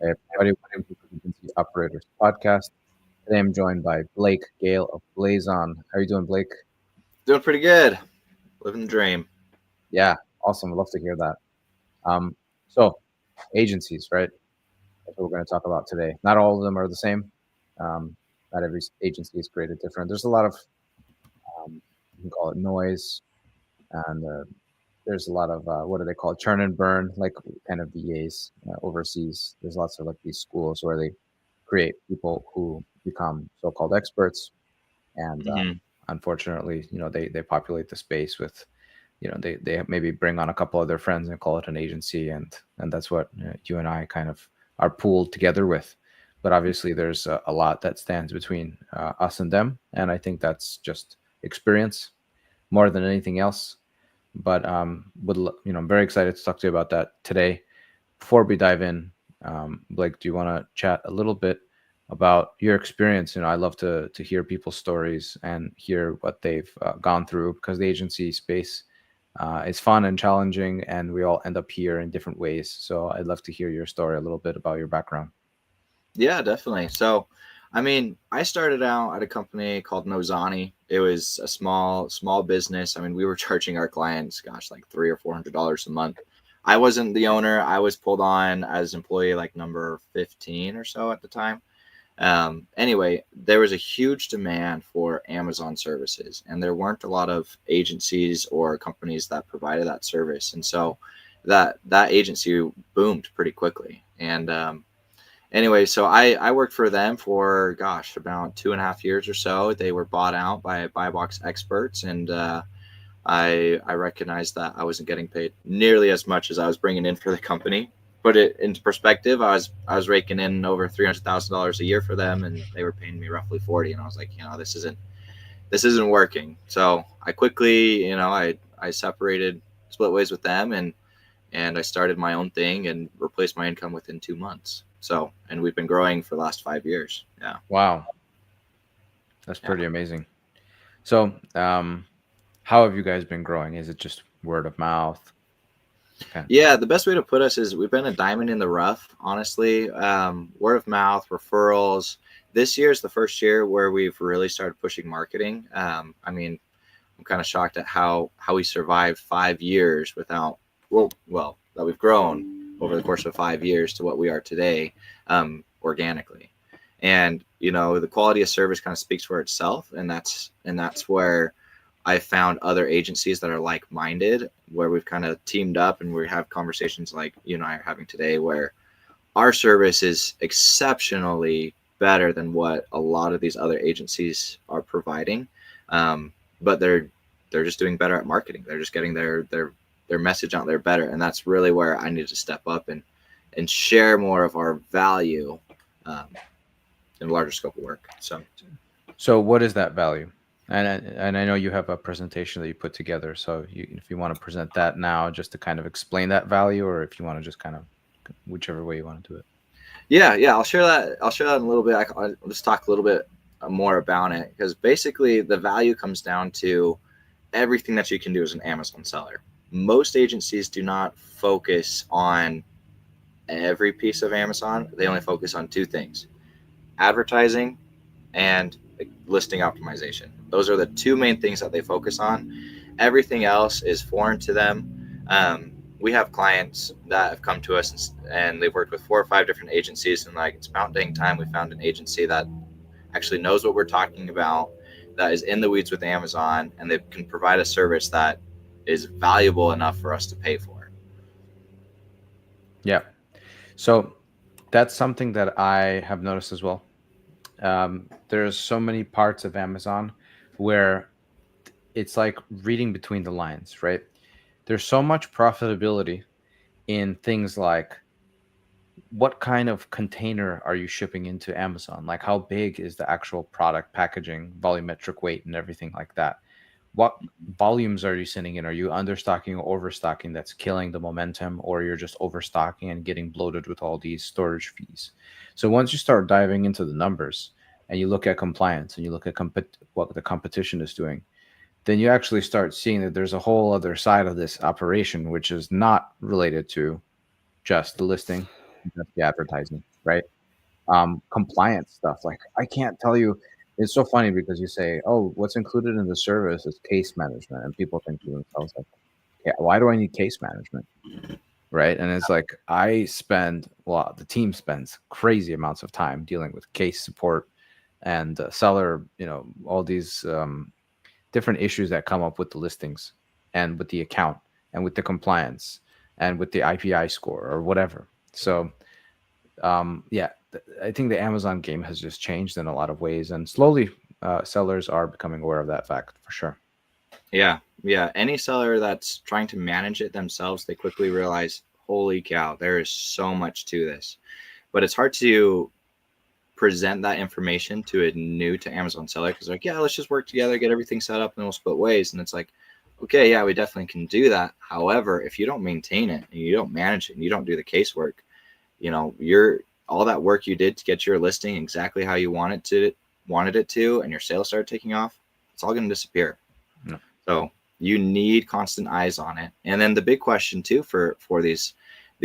Hey everybody, welcome to the Agency Operators Podcast. Today I'm joined by Blake Gale of Blazon. How are you doing, Blake? Doing pretty good. Living the dream. Yeah, awesome. I'd love to hear that. Um, so agencies, right? That's what we're going to talk about today. Not all of them are the same. Um, not every agency is created different. There's a lot of you can call it noise, and there's a lot of what do they call it? Churn and burn, like kind of VAs overseas. There's lots of like these schools where they create people who become so-called experts, and hmm unfortunately, they populate the space with, they maybe bring on a couple of their friends and call it an agency, and that's what you and I kind of are pooled together with. But obviously, there's a lot that stands between us and them, and I think that's just experience more than anything else. But I'm very excited to talk to you about that today. Before we dive in, Blake, do you want to chat a little bit about your experience? I love to hear people's stories and hear what they've gone through, because the agency space is fun and challenging, and we all end up here in different ways. So I'd love to hear your story, a little bit about your background. Yeah, definitely. I started out at a company called Nozani. It was a small business. We were charging our clients, gosh, like $300 or $400 a month. I wasn't the owner. I was pulled on as employee like number 15 or so at the time. Anyway, there was a huge demand for Amazon services, and there weren't a lot of agencies or companies that provided that service. And so that agency boomed pretty quickly. And anyway, so I worked for them for, gosh, about 2.5 years or so. They were bought out by buy box experts, and I recognized that I wasn't getting paid nearly as much as I was bringing in for the company. Put it into perspective, I was raking in over $300,000 a year for them, and they were paying me roughly 40. And I was like, this isn't working. So I quickly, I separated, split ways with them, and I started my own thing and replaced my income within 2 months. So, and we've been growing for the last 5 years. Yeah. Wow, that's Yeah. pretty amazing. So, how have you guys been growing? Is it just word of mouth? Okay. Yeah, the best way to put us is we've been a diamond in the rough, honestly. Word of mouth, referrals. This year is the first year where we've really started pushing marketing. I'm kind of shocked at how we survived 5 years without that we've grown over the course of 5 years to what we are today, organically. And the quality of service kind of speaks for itself, and that's where I found other agencies that are like-minded, where we've kind of teamed up and we have conversations like you and I are having today, where our service is exceptionally better than what a lot of these other agencies are providing. But they're just doing better at marketing. They're just getting their message out there better, and that's really where I need to step up and share more of our value, um, in a larger scope of work. So what is that value? And I know you have a presentation that you put together. So if you want to present that now, just to kind of explain that value, or if you want to just kind of whichever way you want to do it. Yeah, I'll share that. I'll share that in a little bit. I'll just talk a little bit more about it, because basically the value comes down to everything that you can do as an Amazon seller. Most agencies do not focus on every piece of Amazon. They only focus on two things: advertising and listing optimization. Those are the two main things that they focus on. Everything else is foreign to them. We have clients that have come to us and they've worked with 4 or 5 different agencies, and like, it's about dang time we found an agency that actually knows what we're talking about, that is in the weeds with Amazon, and they can provide a service that is valuable enough for us to pay for. Yeah. So that's something that I have noticed as well. There's so many parts of Amazon where it's like reading between the lines, right? There's so much profitability in things like what kind of container are you shipping into Amazon? Like how big is the actual product packaging, volumetric weight, and everything like that? What volumes are you sending in? Are you understocking or overstocking that's killing the momentum, or you're just overstocking and getting bloated with all these storage fees? So once you start diving into the numbers and you look at compliance and you look at what the competition is doing, then you actually start seeing that there's a whole other side of this operation, which is not related to just the listing, just the advertising. right? Compliance stuff. Like I can't tell you. It's so funny because you say, "Oh, what's included in the service is case management," and people think to themselves like, "Yeah, why do I need case management?" Right? And it's like well, the team spends crazy amounts of time dealing with case support and seller, all these different issues that come up with the listings and with the account and with the compliance and with the IPI score or whatever. So yeah, I think the Amazon game has just changed in a lot of ways, and slowly sellers are becoming aware of that fact for sure. Yeah, yeah. Any seller that's trying to manage it themselves, they quickly realize, holy cow, there is so much to this. But it's hard to present that information to a new to Amazon seller because like, yeah, let's just work together, get everything set up, and then we'll split ways. And it's like, okay, yeah, we definitely can do that. However, if you don't maintain it and you don't manage it and you don't do the casework, you're all that work you did to get your listing exactly how you wanted it to, and your sales started taking off, it's all going to disappear. No. So you need constant eyes on it. And then the big question too for these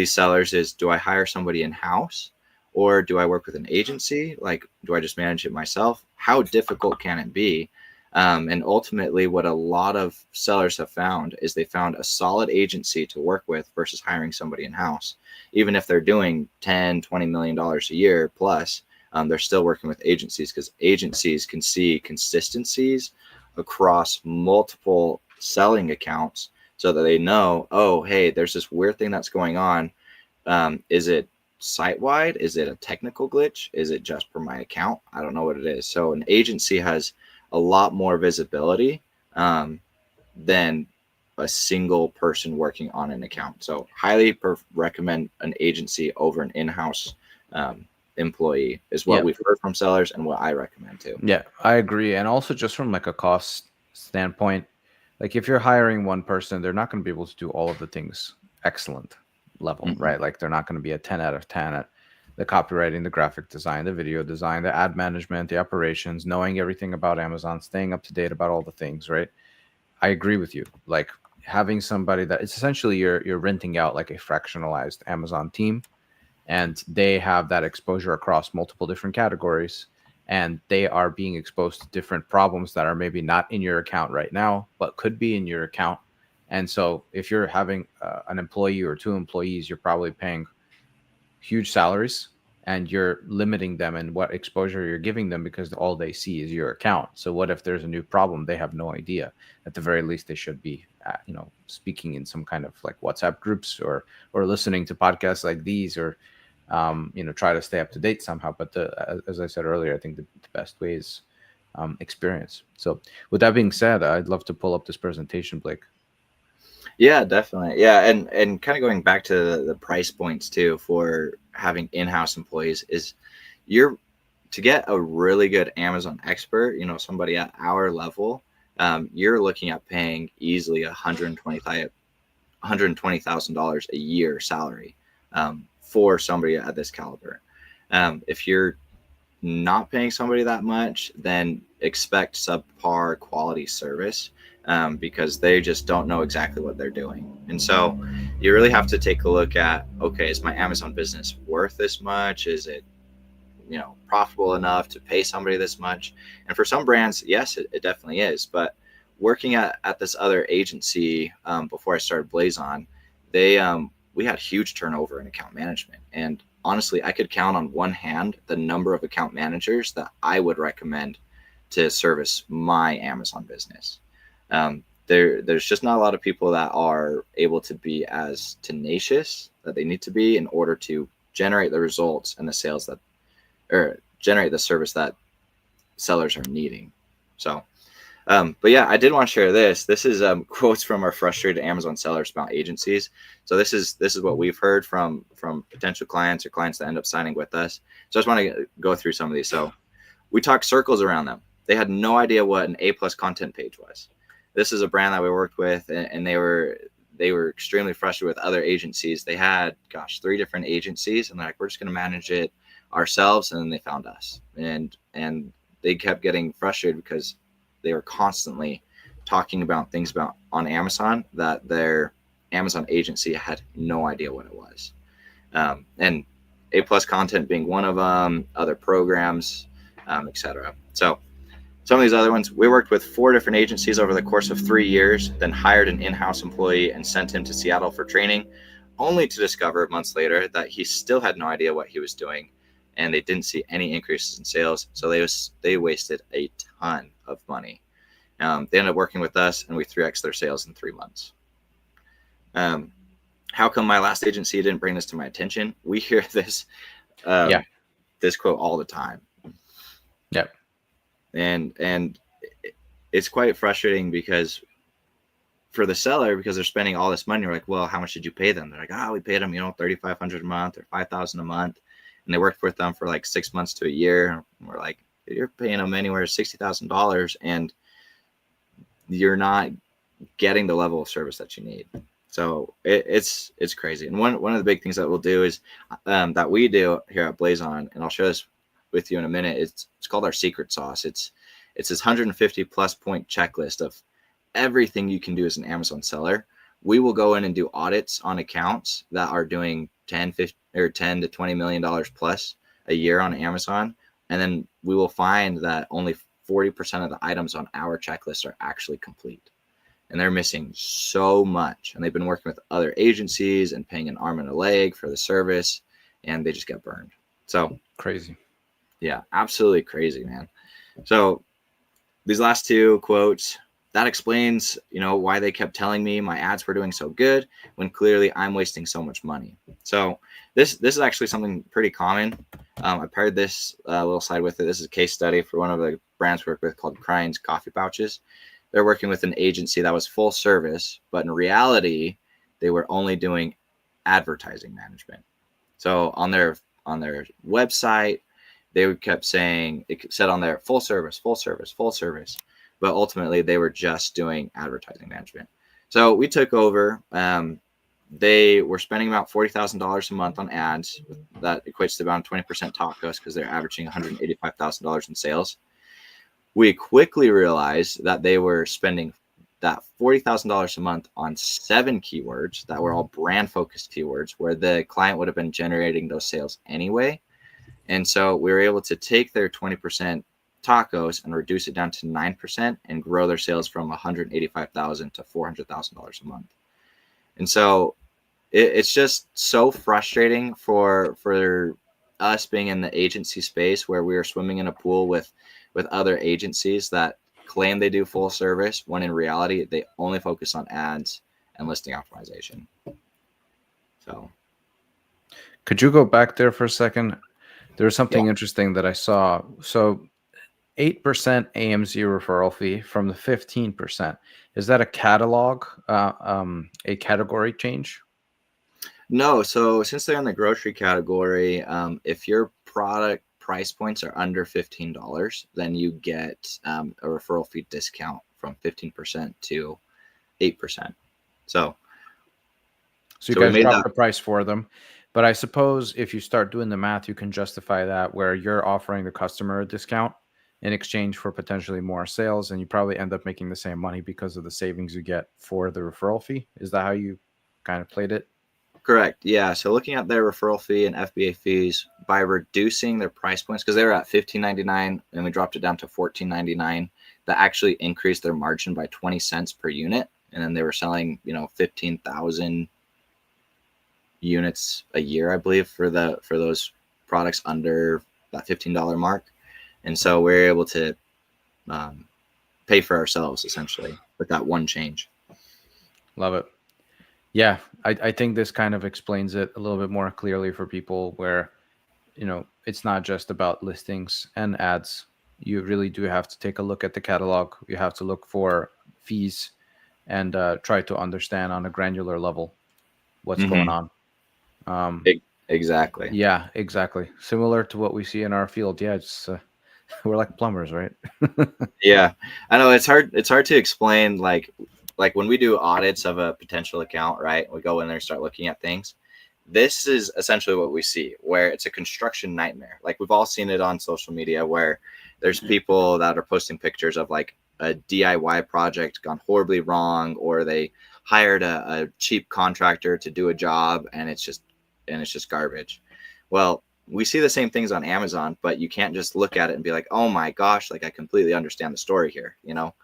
sellers is, do I hire somebody in house or do I work with an agency? Like, do I just manage it myself? How difficult can it be? And ultimately, what a lot of sellers have found is they found a solid agency to work with versus hiring somebody in house. Even if they're doing $10-20 million a year plus, they're still working with agencies because agencies can see consistencies across multiple selling accounts so that they know, oh, hey, there's this weird thing that's going on. Is it site-wide? Is it a technical glitch? Is it just per my account? I don't know what it is. So an agency has a lot more visibility than a single person working on an account. So highly recommend an agency over an in-house employee is what we've heard from sellers and what I recommend too. Yeah, I agree. And also just from like a cost standpoint, like if you're hiring one person, they're not going to be able to do all of the things excellent level, right? Like they're not going to be a 10 out of 10 at the copywriting, the graphic design, the video design, the ad management, the operations, knowing everything about Amazon, staying up to date about all the things, right? I agree with you. Like having somebody that it's essentially you're renting out like a fractionalized Amazon team, and they have that exposure across multiple different categories, and they are being exposed to different problems that are maybe not in your account right now but could be in your account. And so if you're having an employee or two employees, you're probably paying huge salaries and you're limiting them in what exposure you're giving them because all they see is your account. So what if there's a new problem? They have no idea. At the very least, they should be speaking in some kind of like WhatsApp groups or listening to podcasts like these, or try to stay up to date somehow. But as I said earlier, I think the best way is experience. So with that being said, I'd love to pull up this presentation, Blake. Yeah, definitely. Yeah, and kind of going back to the price points too for having in-house employees is you're to get a really good Amazon expert, somebody at our level, you're looking at paying easily $120,000 a year salary for somebody at this caliber. If you're not paying somebody that much, then expect subpar quality service because they just don't know exactly what they're doing. And so you really have to take a look at, okay, is my Amazon business worth this much? Is it, profitable enough to pay somebody this much? And for some brands, yes, it definitely is. But working at this other agency before I started Blazon, we had huge turnover in account management. And honestly, I could count on one hand the number of account managers that I would recommend to service my Amazon business. There's just not a lot of people that are able to be as tenacious that they need to be in order to generate the results and the sales or generate the service that sellers are needing. So, but yeah, I did want to share this. This is quotes from our frustrated Amazon sellers about agencies. So this is what we've heard from potential clients or clients that end up signing with us. So I just want to go through some of these. So we talked circles around them. They had no idea what an A+ content page was. This is a brand that we worked with, and they were extremely frustrated with other agencies. They had, 3 different agencies, and they're like, we're just going to manage it ourselves. And then they found us, and they kept getting frustrated because they were constantly talking about things on Amazon that their Amazon agency had no idea what it was. And A plus content being one of them, other programs, etc. So some of these other ones, we worked with 4 different agencies over the course of 3 years, then hired an in-house employee and sent him to Seattle for training, only to discover months later that he still had no idea what he was doing, and they didn't see any increases in sales. So they wasted a ton of money. They ended up working with us, and we 3x their sales in 3 months. How come my last agency didn't bring this to my attention? We hear this this quote all the time. Yep. And it's quite frustrating because for the seller, because they're spending all this money, you're like, well, how much did you pay them? They're like, we paid them, $3,500 a month or $5,000 a month. And they worked with them for like 6 months to a year. And we're like, you're paying them anywhere $60,000 and you're not getting the level of service that you need. So it's crazy. And one of the big things that we'll do is that we do here at Blazon, and I'll share this with you in a minute. It's called our secret sauce. It's this 150 plus point checklist of everything you can do as an Amazon seller. We will go in and do audits on accounts that are doing 10 to $20 million plus a year on Amazon. And then we will find that only 40% of the items on our checklist are actually complete. And they're missing so much. And they've been working with other agencies and paying an arm and a leg for the service, and they just get burned. So crazy. Yeah, absolutely crazy, man. So these last 2 quotes, that explains, why they kept telling me my ads were doing so good when clearly I'm wasting so much money. So this is actually something pretty common. I paired this little slide with it. This is a case study for one of the brands we work with called Crying's Coffee Pouches. They're working with an agency that was full service, but in reality, they were only doing advertising management. So on their website, they kept saying, it said on there, full service, full service, full service. But ultimately, they were just doing advertising management. So we took over. They were spending about $40,000 a month on ads. That equates to about 20% top cost because they're averaging $185,000 in sales. We quickly realized that they were spending that $40,000 a month on 7 keywords that were all brand focused keywords where the client would have been generating those sales anyway. And so we were able to take their 20% tacos and reduce it down to 9% and grow their sales from $185,000 to $400,000 a month. And so it's just so frustrating for us being in the agency space where we are swimming in a pool with other agencies that claim they do full service when in reality they only focus on ads and listing optimization. So could you go back there for a second? There's something interesting that I saw. So 8% AMZ referral fee from the 15%. Is that a catalog, a category change? No. So since they're in the grocery category, if your product price points are under $15, then you get a referral fee discount from 15% to 8%. So you guys drop the price for them. But I suppose if you start doing the math, you can justify that where you're offering the customer a discount in exchange for potentially more sales, and you probably end up making the same money because of the savings you get for the referral fee. Is that how you kind of played it? Correct. Yeah. So looking at their referral fee and FBA fees by reducing their price points, because they were at $15.99 and we dropped it down to $14.99, that actually increased their margin by 20 cents per unit. And then they were selling, 15,000 units a year, I believe, for those products under that $15 mark. And so we're able to pay for ourselves essentially with that one change. Love it. Yeah, I think this kind of explains it a little bit more clearly for people where, it's not just about listings and ads. You really do have to take a look at the catalog. You have to look for fees and try to understand on a granular level what's going on. Exactly. Yeah, exactly. Similar to what we see in our field. Yeah, it's we're like plumbers, right? Yeah, I know it's hard to explain like when we do audits of a potential account, right? We go in there and start looking at things. This is essentially what we see, where it's a construction nightmare. Like we've all seen it on social media where there's people that are posting pictures of like a DIY project gone horribly wrong, or they hired a cheap contractor to do a job and it's just garbage. Well, we see the same things on Amazon, but you can't just look at it and be like, oh my gosh, like I completely understand the story here. You know,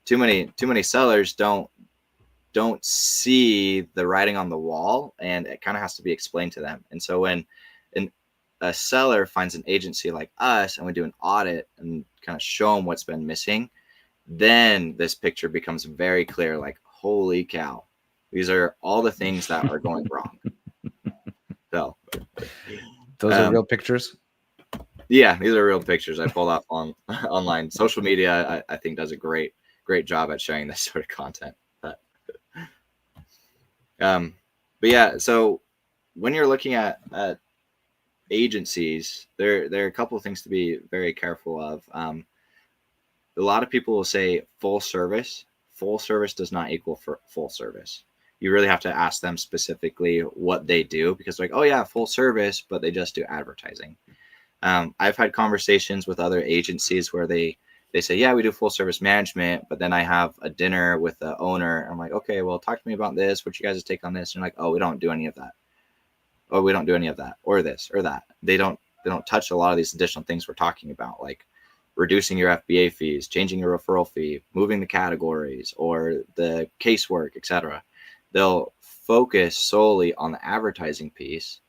too many sellers don't see the writing on the wall, and it kind of has to be explained to them. And so when a seller finds an agency like us and we do an audit and kind of show them what's been missing, then this picture becomes very clear, like, holy cow, these are all the things that are going wrong. So Those are real pictures. yeah, these are real pictures I pulled off on online. Social media, I think, does a great job at showing this sort of content. But yeah, so when you're looking at agencies, there are a couple of things to be very careful of. A lot of people will say full service. Full service does not equal for full service. You really have to ask them specifically what they do, because like, oh yeah, full service, but they just do advertising. I've had conversations with other agencies where they say, yeah, we do full service management, but then I have a dinner with the owner. I'm like, okay, well, talk to me about this. What's you guys' take on this? And like, oh, we don't do any of that. Oh, we don't do any of that, or this or that. They don't touch a lot of these additional things we're talking about, like reducing your FBA fees, changing your referral fee, moving the categories, or the casework, etc. They'll focus solely on the advertising piece.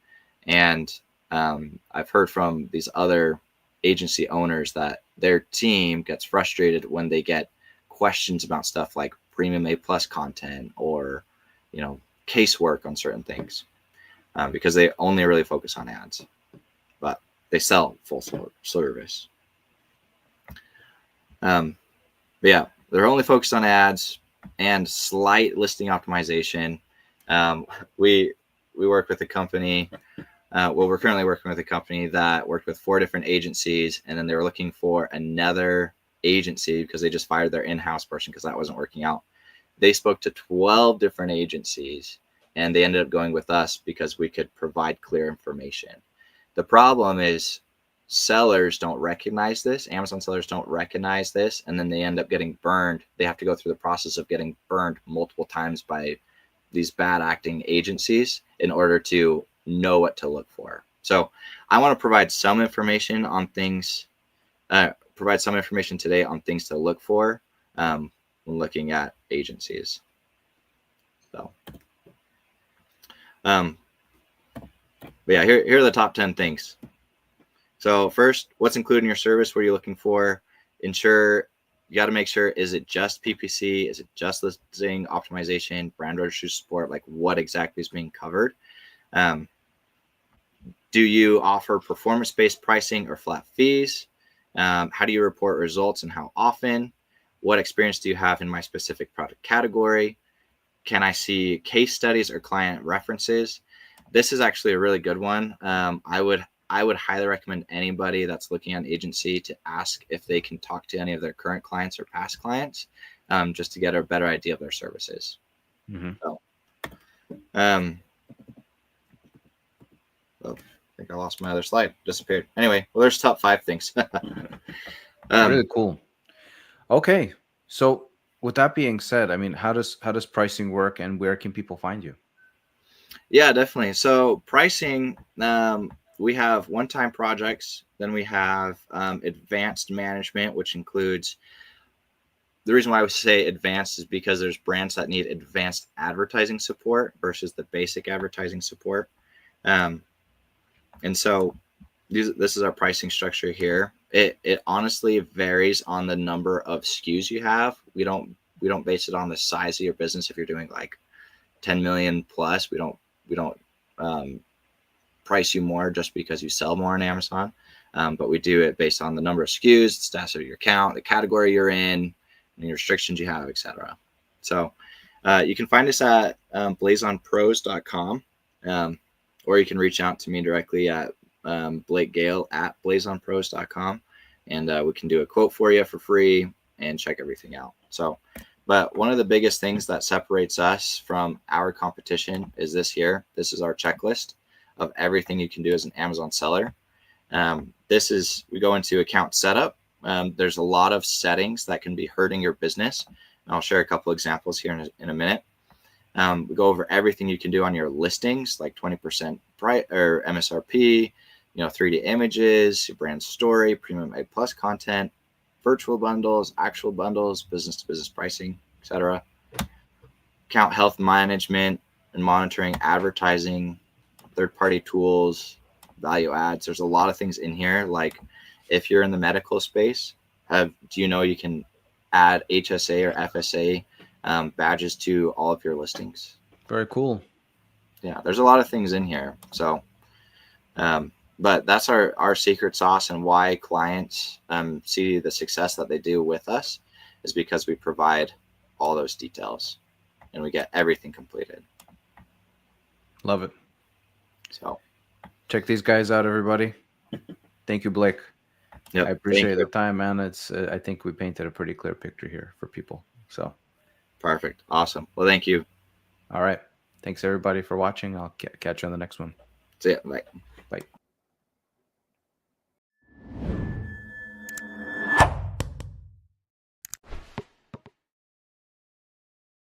And I've heard from these other agency owners that their team gets frustrated when they get questions about stuff like premium A+ content or, you know, casework on certain things, because they only really focus on ads, but they sell full service. But yeah, they're only focused on ads and slight listing optimization. We work with a company. We're currently working with a company that worked with 4 different agencies, and then they were looking for another agency because they just fired their in-house person because that wasn't working out. They spoke to 12 different agencies, and they ended up going with us because we could provide clear information. The problem is sellers don't recognize this. Amazon sellers don't recognize this, and then they end up getting burned. They have to go through the process of getting burned multiple times by these bad acting agencies in order to know what to look for. So I want to provide some information on things, provide some information today on things to look for when looking at agencies. So, but yeah, here are the top 10 things. So first, what's included in your service? What are you looking for? You got to make sure, is it just PPC? Is it just listing optimization, brand registry support? Like, what exactly is being covered? Do you offer performance-based pricing or flat fees? How do you report results and how often? What experience do you have in my specific product category? Can I see case studies or client references? This is actually a really good one. I would highly recommend anybody that's looking at an agency to ask if they can talk to any of their current clients or past clients, just to get a better idea of their services. Mm-hmm. So, I think I lost my other slide, disappeared. Anyway, well, there's top 5 things. Really cool. Okay, so with that being said, I mean, how does pricing work, and where can people find you? Yeah, definitely. So pricing, we have one-time projects. Then we have advanced management, which includes, the reason why I would say advanced is because there's brands that need advanced advertising support versus the basic advertising support. And so this is our pricing structure here. It honestly varies on the number of SKUs you have. We don't base it on the size of your business. If you're doing like 10 million plus, we don't price you more just because you sell more on Amazon. But we do it based on the number of SKUs, the stats of your account, the category you're in, and the restrictions you have, etc. So you can find us at blazonpros.com, or you can reach out to me directly at Blake Gale at blazonpros.com, and we can do a quote for you for free and check everything out. So, but one of the biggest things that separates us from our competition is this here. This is our checklist of everything you can do as an Amazon seller. We go into account setup. There's a lot of settings that can be hurting your business. And I'll share a couple examples here in a minute. We go over everything you can do on your listings, like 20% price or MSRP, 3D images, your brand story, premium A plus content, virtual bundles, actual bundles, business to business pricing, etc. Account health management and monitoring, advertising, third party tools, value adds. There's a lot of things in here. Like if you're in the medical space, you can add HSA or FSA badges to all of your listings. Very cool. Yeah, there's a lot of things in here. So, but that's our secret sauce, and why clients see the success that they do with us is because we provide all those details and we get everything completed. Love it. So check these guys out, everybody. Thank you, Blake. yep, I appreciate the time, man. It's I think we painted a pretty clear picture here for people. So perfect. Awesome. Well, thank you. All right. Thanks everybody for watching. I'll catch you on the next one. See ya. Bye. Bye.